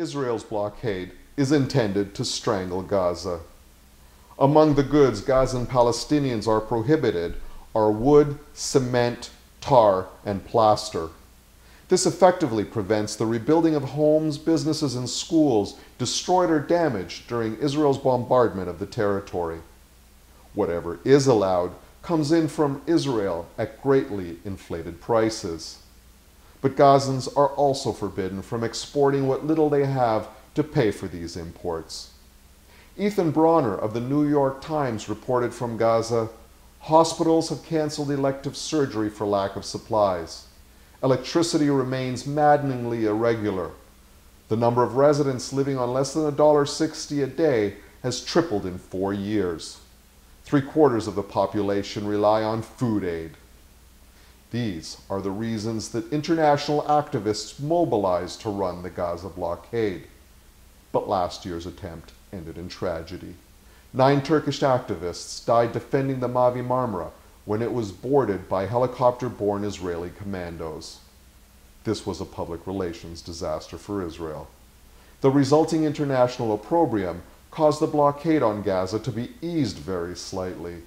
Israel's blockade is intended to strangle Gaza. Among the goods Gazan Palestinians are prohibited are wood, cement, tar, and plaster. This effectively prevents the rebuilding of homes, businesses, and schools destroyed or damaged during Israel's bombardment of the territory. Whatever is allowed comes in from Israel at greatly inflated prices. But Gazans are also forbidden from exporting what little they have to pay for these imports. Ethan Bronner of the New York Times reported from Gaza, "Hospitals have canceled elective surgery for lack of supplies. Electricity remains maddeningly irregular. The number of residents living on less than $1.60 a day has tripled in 4 years. 3/4 of the population rely on food aid." These are the reasons that international activists mobilized to run the Gaza blockade. But last year's attempt ended in tragedy. 9 Turkish activists died defending the Mavi Marmara when it was boarded by helicopter-borne Israeli commandos. This was a public relations disaster for Israel. The resulting international opprobrium caused the blockade on Gaza to be eased very slightly.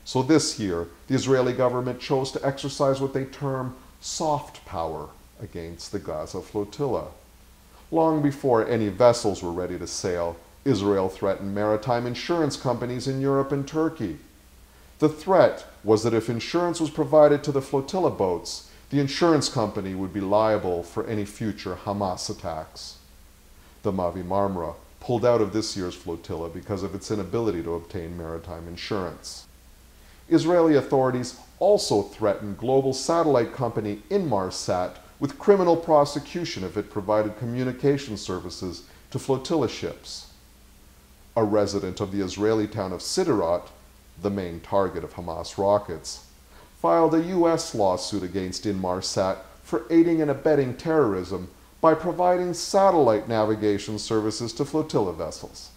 So this year, the Israeli government chose to exercise what they term soft power against the Gaza Flotilla. Long before any vessels were ready to sail, Israel threatened maritime insurance companies in Europe and Turkey. The threat was that if insurance was provided to the flotilla boats, the insurance company would be liable for any future Hamas attacks. The Mavi Marmara pulled out of this year's flotilla because of its inability to obtain maritime insurance. Israeli authorities also threatened global satellite company Inmarsat with criminal prosecution if it provided communication services to flotilla ships. A resident of the Israeli town of Sderot, the main target of Hamas rockets, filed a U.S. lawsuit against Inmarsat for aiding and abetting terrorism by providing satellite navigation services to flotilla vessels.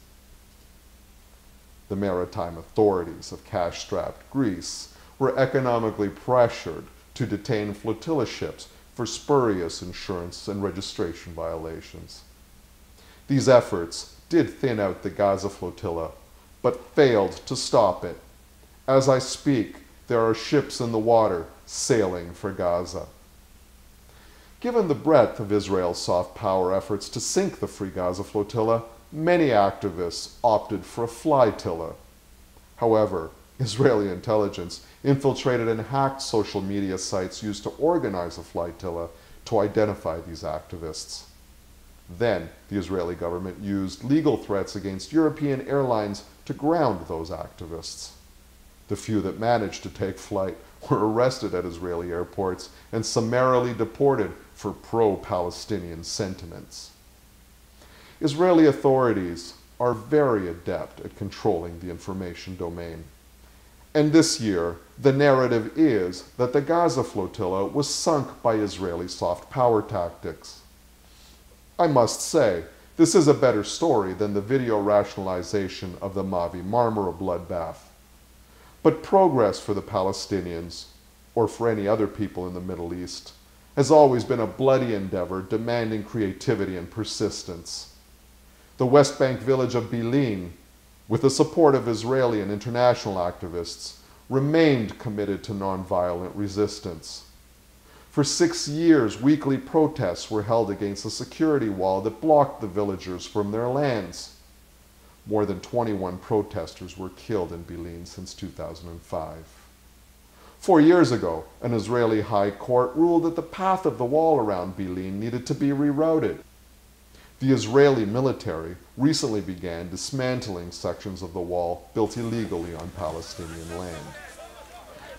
The maritime authorities of cash-strapped Greece were economically pressured to detain flotilla ships for spurious insurance and registration violations. These efforts did thin out the Gaza flotilla, but failed to stop it. As I speak, there are ships in the water sailing for Gaza. Given the breadth of Israel's soft power efforts to sink the Free Gaza flotilla, many activists opted for a flytilla. However, Israeli intelligence infiltrated and hacked social media sites used to organize a flytilla to identify these activists. Then, the Israeli government used legal threats against European airlines to ground those activists. The few that managed to take flight were arrested at Israeli airports and summarily deported for pro-Palestinian sentiments. Israeli authorities are very adept at controlling the information domain. And this year, the narrative is that the Gaza flotilla was sunk by Israeli soft power tactics. I must say, this is a better story than the video rationalization of the Mavi Marmara bloodbath. But progress for the Palestinians, or for any other people in the Middle East, has always been a bloody endeavor demanding creativity and persistence. The West Bank village of bil'in, with the support of Israeli and international activists, remained committed to nonviolent resistance. For 6 years, weekly protests were held against a security wall that blocked the villagers from their lands. More than 21 protesters were killed in bil'in since 2005. 4 years ago, an Israeli high court ruled that the path of the wall around bil'in needed to be rerouted. The Israeli military recently began dismantling sections of the wall built illegally on Palestinian land.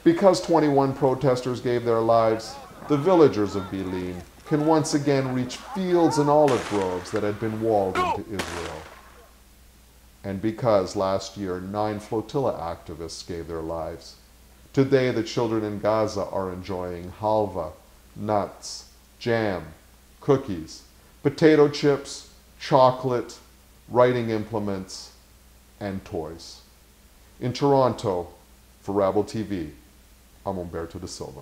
Because 21 protesters gave their lives, the villagers of bil'in can once again reach fields and olive groves that had been walled into Israel. And because last year 9 flotilla activists gave their lives, today the children in Gaza are enjoying halva, nuts, jam, cookies, potato chips, chocolate, writing implements, and toys. In Toronto, for Rabble TV, I'm Umberto da Silva.